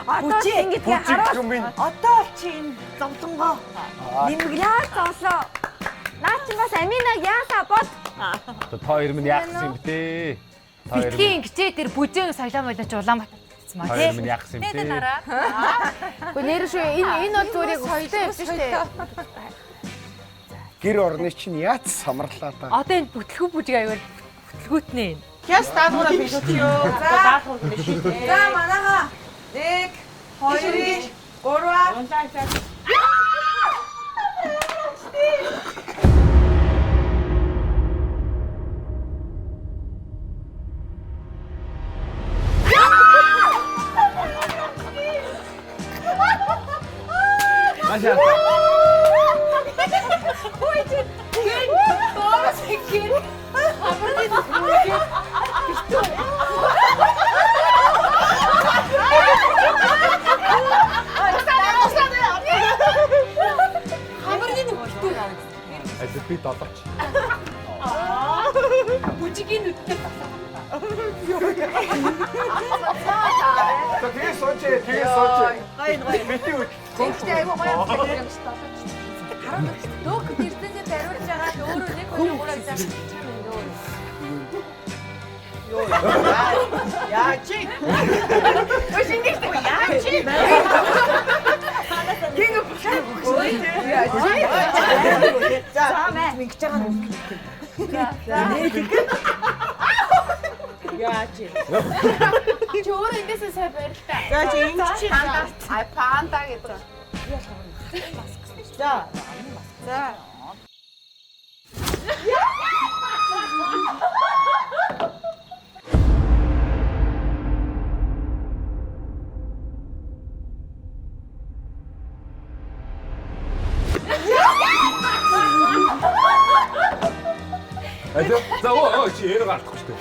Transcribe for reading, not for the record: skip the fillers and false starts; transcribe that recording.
Одоо чи ингэдгээ харуулж. Одоо чи энэ зовлонгоо нэмгэлээ зовлоо. Наа чи бас Аминаг яасаа бод. Та хоёр минь яахсан юм бэ? Битгийн гिचээ дээр бүжээн соёлоо молооч Улаанбаатар цэцмаа тий. Хоёр минь яахсан юм бэ? Гэхдээ нэр шүү энэ бол зүрийг соёлоо явж штэ. Гэр орны чинь яац самарлаа та. Одоо энэ бүтлгүү бүжиг аягаар бүтлгүүтнэ. Яс даадгаараа бэлдчихё. Даадгуур нь шийдээ. За манайха 1 2 3 Маша. Эцэг би долооч. Бүжигийн нүдтэй Тэгээ сууч. Гайн. Бити үт. Гэхдээ айгуу гоё юм шиг хараад дөөх эрдэнэд хариулж байгаа л өөрөө нэг хүн гурав зам чам ингээ. Йоо. Яа чи. Ой шингэж яа чи. Гинг бушаа. Яа чи. За минь гэж байгаа юм. Яа чи. чи өөрөө ингэсэн сайн барилтаа. За чи ингэ чи панда гэдэг. За. За. За оо чи яруу гартахгүй шүү дээ.